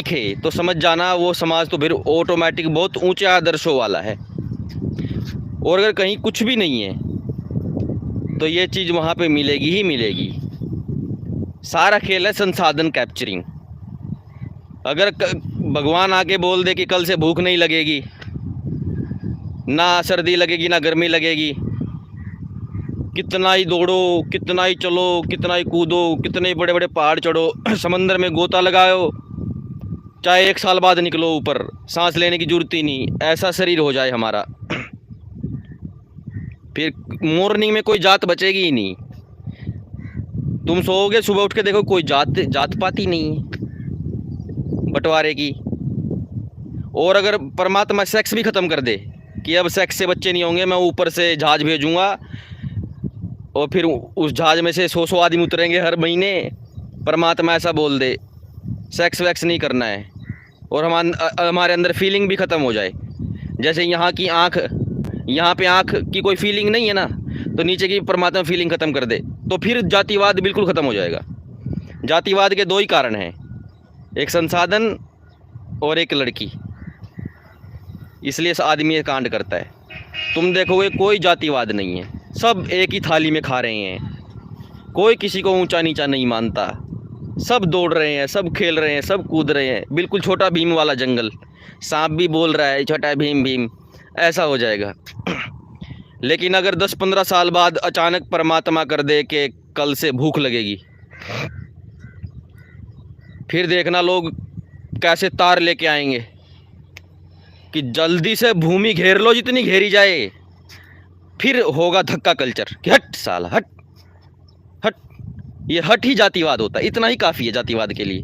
देखे तो समझ जाना वो समाज तो फिर ऑटोमेटिक बहुत ऊंचे आदर्शों वाला है। और अगर कहीं कुछ भी नहीं है तो ये चीज़ वहाँ पे मिलेगी ही मिलेगी। सारा खेल है संसाधन कैप्चरिंग। अगर भगवान आके बोल दे कि कल से भूख नहीं लगेगी, ना सर्दी लगेगी ना गर्मी लगेगी, कितना ही दौड़ो, कितना ही चलो, कितना ही कूदो, कितने बड़े बड़े पहाड़ चढ़ो, समंदर में गोता लगाओ, चाहे 1 साल बाद निकलो ऊपर, सांस लेने की जरूरत ही नहीं, ऐसा शरीर हो जाए हमारा, फिर मॉर्निंग में कोई जात बचेगी ही नहीं। तुम सोओगे सुबह उठ के देखो कोई जात पात ही नहीं है बंटवारे की। और अगर परमात्मा सेक्स भी ख़त्म कर दे कि अब सेक्स से बच्चे नहीं होंगे, मैं ऊपर से जहाज़ भेजूँगा और फिर उस जहाज़ में से 100 आदमी उतरेंगे हर महीने, परमात्मा ऐसा बोल दे सेक्स वैक्स नहीं करना है, और हमारे अंदर फीलिंग भी ख़त्म हो जाए, जैसे यहाँ की आँख, यहाँ पे आँख की कोई फीलिंग नहीं है ना, तो नीचे की परमात्मा फीलिंग ख़त्म कर दे, तो फिर जातिवाद बिल्कुल ख़त्म हो जाएगा। जातिवाद के 2 ही कारण हैं, एक संसाधन और एक लड़की, इसलिए आदमी ये कांड करता है। तुम देखोगे कोई जातिवाद नहीं है, सब एक ही थाली में खा रहे हैं, कोई किसी को ऊंचा नीचा नहीं मानता, सब दौड़ रहे हैं, सब खेल रहे हैं, सब कूद रहे हैं, बिल्कुल छोटा भीम वाला जंगल, सांप भी बोल रहा है छोटा भीम भीम, ऐसा हो जाएगा। लेकिन अगर 10-15 साल बाद अचानक परमात्मा कर दे कि कल से भूख लगेगी, फिर देखना लोग कैसे तार लेके आएंगे कि जल्दी से भूमि घेर लो जितनी घेरी जाए, फिर होगा धक्का कल्चर कि हट साला हट हट। ये हट ही जातिवाद होता है, इतना ही काफ़ी है जातिवाद के लिए।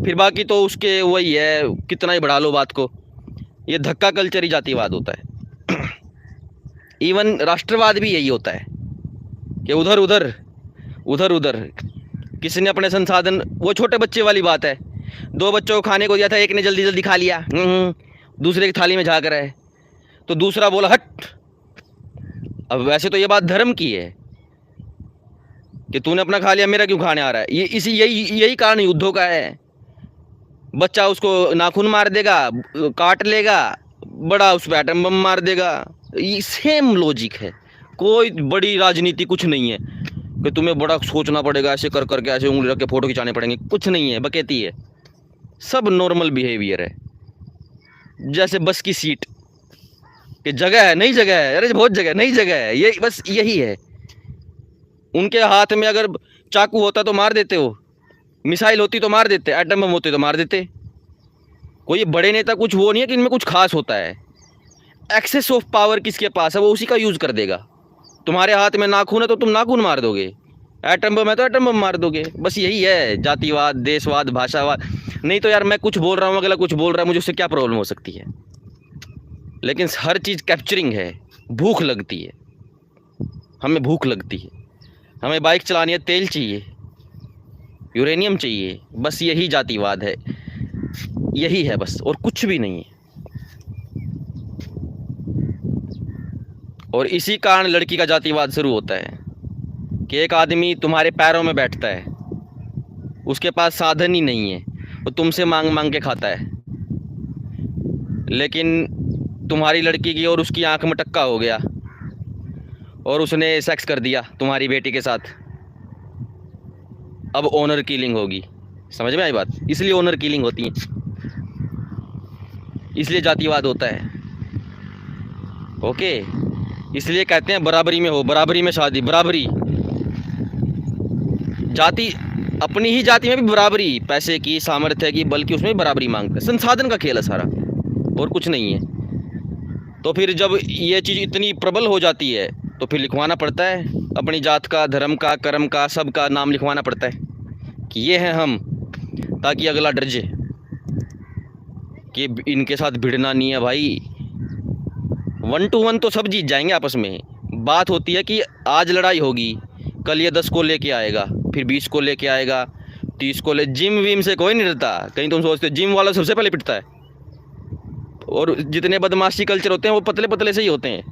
फिर बाकी तो उसके वही है, कितना ही बढ़ा लो बात को, ये धक्का कल्चर ही जातिवाद होता है। इवन राष्ट्रवाद भी यही होता है कि उधर उधर उधर उधर किसी ने अपने संसाधन, वो छोटे बच्चे वाली बात है, 2 बच्चों को खाने को दिया था, एक ने जल्दी जल्दी खा लिया, दूसरे की थाली में झाँक रहा है, तो दूसरा बोला हट। अब वैसे तो ये बात धर्म की है कि तूने अपना खा लिया, मेरा क्यों खाने आ रहा है, ये यही कारण युद्धों का है। बच्चा उसको नाखून मार देगा, काट लेगा, बड़ा उस पर एटम बम मार देगा, ये सेम लॉजिक है। कोई बड़ी राजनीति कुछ नहीं है कि तुम्हें बड़ा सोचना पड़ेगा, ऐसे कर करके ऐसे उंगली रख के फ़ोटो खिंचाने पड़ेंगे, कुछ नहीं है, बकेती है, सब नॉर्मल बिहेवियर है। जैसे बस की सीट कि जगह है नहीं जगह है, अरे बहुत जगह नहीं जगह है, ये बस यही है। उनके हाथ में अगर चाकू होता तो मार देते, हो मिसाइल होती तो मार देते, एटम बम होते तो मार देते। कोई बड़े नेता कुछ वो नहीं है कि इनमें कुछ खास होता है। एक्सेस ऑफ पावर किसके पास है वो उसी का यूज़ कर देगा। तुम्हारे हाथ में नाखून है तो तुम नाखून मार दोगे, एटम बम है तो एटम बम मार दोगे। बस यही है जातिवाद, देशवाद, भाषावाद। नहीं तो यार मैं कुछ बोल रहा हूँ, अगला कुछ बोल रहा है, मुझे उससे क्या प्रॉब्लम हो सकती है। लेकिन हर चीज़ कैप्चरिंग है। भूख लगती है, हमें भूख लगती है, हमें बाइक चलानी है, तेल चाहिए, यूरेनियम चाहिए, बस यही जातिवाद है, यही है बस, और कुछ भी नहीं है। और इसी कारण लड़की का जातिवाद शुरू होता है कि एक आदमी तुम्हारे पैरों में बैठता है, उसके पास साधन ही नहीं है, वो तुमसे मांग मांग के खाता है, लेकिन तुम्हारी लड़की की और उसकी आंख में टक्का हो गया और उसने सेक्स कर दिया तुम्हारी बेटी के साथ, अब ऑनर किलिंग होगी। समझ में आई बात? इसलिए ऑनर किलिंग होती है, इसलिए जातिवाद होता है। ओके, इसलिए कहते हैं बराबरी में हो, बराबरी में शादी, बराबरी। जाति, अपनी ही जाति में भी बराबरी, पैसे की, सामर्थ्य की, बल्कि उसमें भी बराबरी मांगते हैं। संसाधन का खेल है सारा, और कुछ नहीं है। तो फिर जब ये चीज़ इतनी प्रबल हो जाती है तो फिर लिखवाना पड़ता है अपनी जात का, धर्म का, कर्म का, सब का नाम लिखवाना पड़ता है कि ये हैं हम, ताकि अगला डर जाए कि इनके साथ भिड़ना नहीं है भाई। 1 to 1 तो सब जीत जाएंगे आपस में। बात होती है कि आज लड़ाई होगी, कल ये 10 को लेके आएगा, फिर 20 को लेके आएगा, 30 को ले। जिम विम से कोई नहीं डरता। कहीं तुम सोचते हो जिम वाला सबसे पहले पिटता है, और जितने बदमाशी कल्चर होते हैं वो पतले पतले से ही होते हैं।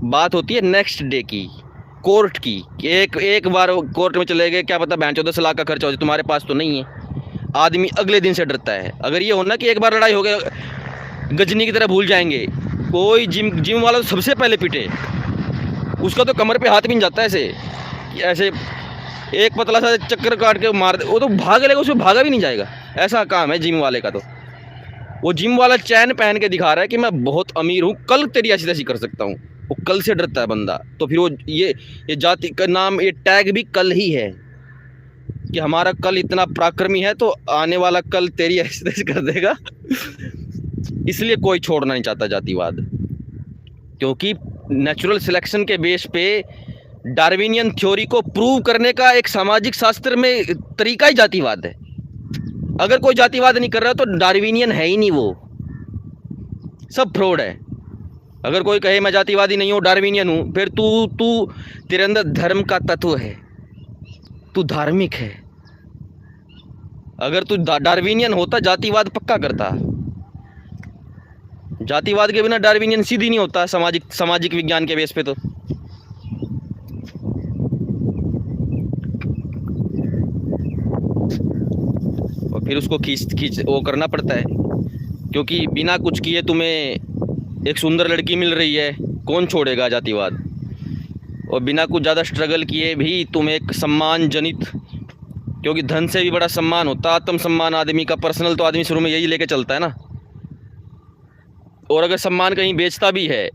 बात होती है नेक्स्ट डे की, कोर्ट की। एक बार कोर्ट में चले गए, क्या पता 10 लाख का खर्चा हो जाए, तुम्हारे पास तो नहीं है। आदमी अगले दिन से डरता है। अगर ये हो ना कि एक बार लड़ाई हो गया गजनी की तरह भूल जाएंगे, कोई जिम वाला तो सबसे पहले पिटे, उसका तो कमर पे हाथ भी नहीं जाता ऐसे कि ऐसे एक पतला सा चक्कर काट के मार दे, वो तो भाग लेगा, उसमें भागा भी नहीं जाएगा। ऐसा काम है जिम वाले का। तो वो जिम वाला चैन पहन के दिखा रहा है कि मैं बहुत अमीर हूँ, कल तेरी ऐसी तैसी कर सकता हूँ। वो कल से डरता है बंदा। तो फिर वो ये जाति का नाम, ये टैग भी कल ही है कि हमारा कल इतना पराक्रमी है, तो आने वाला कल तेरी ऐसी तैसी कर देगा। इसलिए कोई छोड़ना नहीं चाहता जातिवाद, क्योंकि नेचुरल सिलेक्शन के बेस पे डार्विनियन थ्योरी को प्रूव करने का एक सामाजिक शास्त्र में तरीका ही जातिवाद है। अगर कोई जातिवाद नहीं कर रहा तो डार्विनियन है ही नहीं, वो सब फ्रॉड है। अगर कोई कहे मैं जातिवादी नहीं हूँ, डार्विनियन हूँ, फिर तू तेरे अंदर धर्म का तत्व है, तू धार्मिक है। अगर तू डार्विनियन होता, जातिवाद पक्का करता। जातिवाद के बिना डार्विनियन सीधी नहीं होता सामाजिक विज्ञान के बेस पे। तो और फिर उसको खींच वो करना पड़ता है, क्योंकि बिना कुछ किए तुम्हें एक सुंदर लड़की मिल रही है, कौन छोड़ेगा जातिवाद। और बिना कुछ ज़्यादा स्ट्रगल किए भी तुम एक सम्मान जनित, क्योंकि धन से भी बड़ा सम्मान होता है आत्मसम्मान आदमी का। पर्सनल तो आदमी शुरू में यही लेके चलता है ना। और अगर सम्मान कहीं बेचता भी है,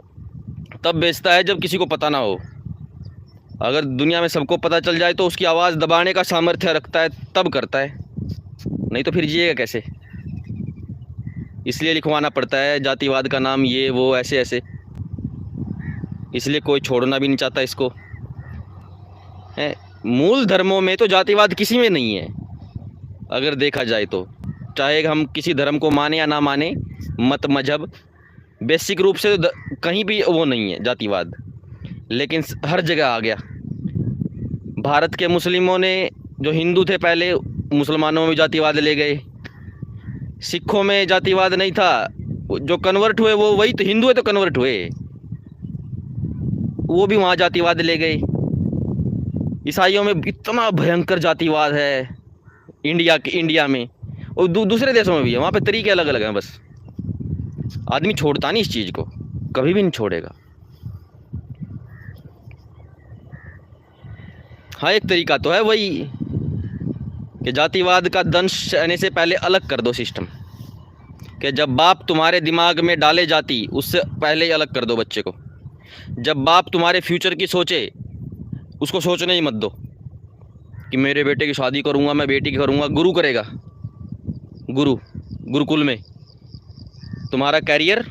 तब बेचता है जब किसी को पता ना हो। अगर दुनिया में सबको पता चल जाए तो उसकी आवाज़ दबाने का सामर्थ्य रखता है, तब करता है, नहीं तो फिर जिएगा कैसे। इसलिए लिखवाना पड़ता है जातिवाद का नाम, ये वो ऐसे ऐसे। इसलिए कोई छोड़ना भी नहीं चाहता इसको। मूल धर्मों में तो जातिवाद किसी में नहीं है अगर देखा जाए तो, चाहे हम किसी धर्म को माने या ना माने, मत मजहब, बेसिक रूप से तो कहीं भी वो नहीं है जातिवाद। लेकिन हर जगह आ गया। भारत के मुस्लिमों ने, जो हिंदू थे पहले, मुसलमानों में जातिवाद ले गए। सिखों में जातिवाद नहीं था, जो कन्वर्ट हुए वो वही तो हिंदू है, तो कन्वर्ट हुए, वो भी वहाँ जातिवाद ले गए। ईसाइयों में इतना भयंकर जातिवाद है इंडिया में, और दूसरे देशों में भी है। वहाँ पे तरीके अलग अलग हैं। बस आदमी छोड़ता नहीं इस चीज़ को, कभी भी नहीं छोड़ेगा। हाँ, एक तरीका तो है वही कि जातिवाद का दंश आने से पहले अलग कर दो सिस्टम, कि जब बाप तुम्हारे दिमाग में डाले जाति, उससे पहले ही अलग कर दो बच्चे को। जब बाप तुम्हारे फ्यूचर की सोचे, उसको सोचने ही मत दो कि मेरे बेटे की शादी करूँगा, मैं बेटी की करूँगा। गुरु करेगा, गुरुकुल में तुम्हारा कैरियर,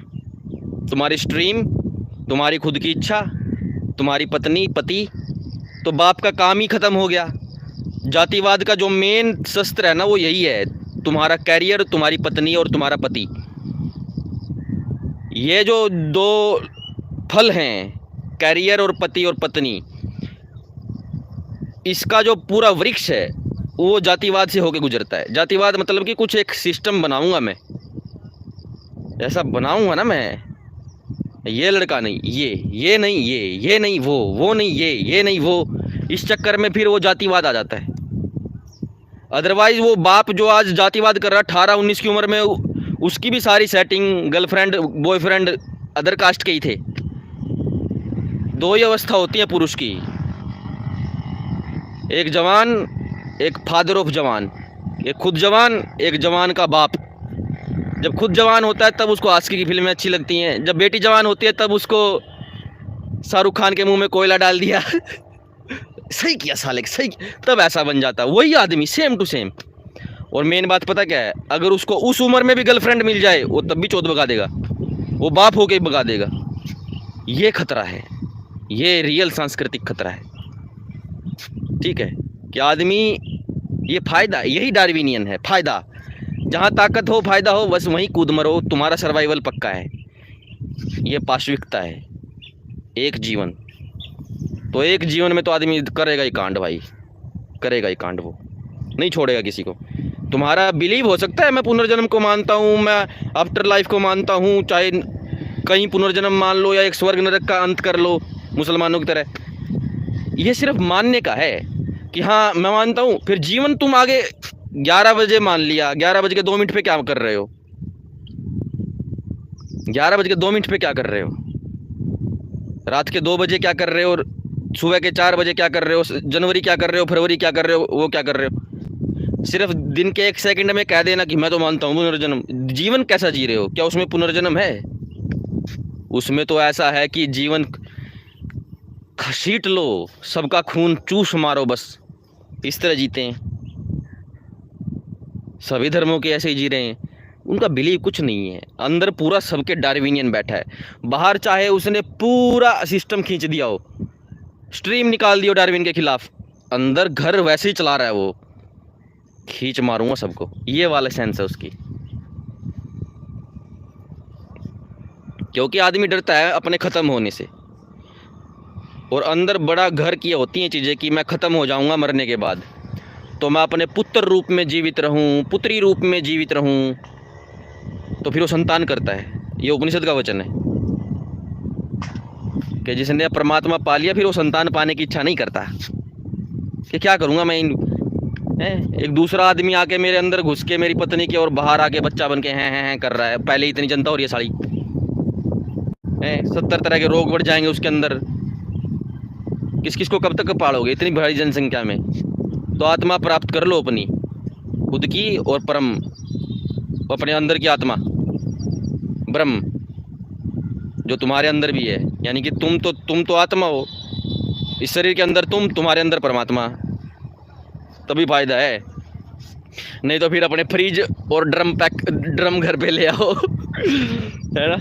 तुम्हारी स्ट्रीम, तुम्हारी खुद की इच्छा, तुम्हारी पत्नी पति, तो बाप का काम ही ख़त्म हो गया। जातिवाद का जो मेन शस्त्र है ना, वो यही है, तुम्हारा कैरियर, तुम्हारी पत्नी और तुम्हारा पति। ये जो दो फल हैं, कैरियर और पति और पत्नी, इसका जो पूरा वृक्ष है वो जातिवाद से होके गुजरता है। जातिवाद मतलब कि कुछ एक सिस्टम बनाऊंगा मैं, ऐसा बनाऊंगा ना मैं, ये लड़का नहीं ये नहीं ये नहीं वो नहीं ये नहीं वो। इस चक्कर में फिर वो जातिवाद आ जाता है। अदरवाइज वो बाप जो आज जातिवाद कर रहा 18-19 की उम्र में, उसकी भी सारी setting, girlfriend boyfriend other caste के ही थे। दो ही अवस्था होती है पुरुष की, एक जवान, एक फादर ऑफ जवान, एक खुद जवान, एक जवान का बाप। जब खुद जवान होता है तब उसको आशिकी की फिल्में अच्छी लगती हैं, जब बेटी जवान होती है तब उसको शाहरुख खान के मुंह में कोयला डाल दिया सही किया साले, सही, तब ऐसा बन जाता। वही आदमी सेम टू सेम। और मेन बात पता क्या है, अगर उसको उस उम्र में भी गर्लफ्रेंड मिल जाए, वो तब भी चौथ भगा देगा, वो बाप होके भगा देगा। ये खतरा है, ये रियल सांस्कृतिक खतरा है। ठीक है कि आदमी, ये फ़ायदा, यही डार्विनियन है, फ़ायदा। जहाँ ताकत हो, फ़ायदा हो, बस वहीं कूद मरो, तुम्हारा सर्वाइवल पक्का है। ये पाशविकता है। एक जीवन, तो एक जीवन में तो आदमी करेगा ही कांड भाई, करेगा ही कांड, वो नहीं छोड़ेगा किसी को। तुम्हारा बिलीव हो सकता है, मैं पुनर्जन्म को मानता हूँ, मैं आफ्टर लाइफ को मानता हूँ, चाहे कहीं पुनर्जन्म मान लो या एक स्वर्ग नरक का अंत कर लो मुसलमानों की तरह। ये सिर्फ मानने का है कि हाँ मैं मानता हूँ, फिर जीवन तुम आगे 11 बजे मान लिया, 11:02 पे क्या कर रहे हो? 11:02 पे क्या कर रहे हो? रात के 2 बजे क्या कर रहे हो? और सुबह के 4 बजे क्या कर रहे हो? जनवरी क्या कर रहे हो? फरवरी क्या कर रहे हो? वो क्या कर रहे हो? सिर्फ दिन के 1 सेकंड में कह देना कि मैं तो मानता हूँ पुनर्जन्म। जीवन कैसा जी रहे हो? क्या उसमें पुनर्जन्म है? उसमें तो ऐसा है कि जीवन घसीट लो, सबका खून चूस मारो, बस इस तरह जीते हैं। सभी धर्मों के ऐसे ही जी रहे हैं। उनका बिलीव कुछ नहीं है, अंदर पूरा सबके डार्विनियन बैठा है। बाहर चाहे उसने पूरा सिस्टम खींच दिया हो, स्ट्रीम निकाल दियो डार्विन के खिलाफ, अंदर घर वैसे ही चला रहा है वो, खींच मारूंगा सबको, ये वाला सेंस है उसकी। क्योंकि आदमी डरता है अपने ख़त्म होने से, और अंदर बड़ा घर किए होती हैं चीज़ें कि मैं ख़त्म हो जाऊंगा मरने के बाद, तो मैं अपने पुत्र रूप में जीवित रहूं, पुत्री रूप में जीवित रहूं, तो फिर वो संतान करता है। ये उपनिषद का वचन है कि जिसने परमात्मा पा लिया फिर वो संतान पाने की इच्छा नहीं करता कि क्या करूँगा मैं एक दूसरा आदमी आके मेरे अंदर घुस के मेरी पत्नी के और बाहर आके बच्चा बन के हैं कर रहा है। पहले इतनी जनता हो रही है साड़ी, 70 तरह के रोग बढ़ जाएंगे उसके अंदर, किस किस को कब तक पालोगे इतनी बड़ी जनसंख्या में? तो आत्मा प्राप्त कर लो अपनी, खुद की और परम, अपने अंदर की आत्मा ब्रह्म जो तुम्हारे अंदर भी है। यानी कि तुम तो आत्मा हो, इस शरीर के अंदर तुम्हारे अंदर परमात्मा, तभी फायदा है। नहीं तो फिर अपने फ्रिज और ड्रम घर पे ले आओ है ना।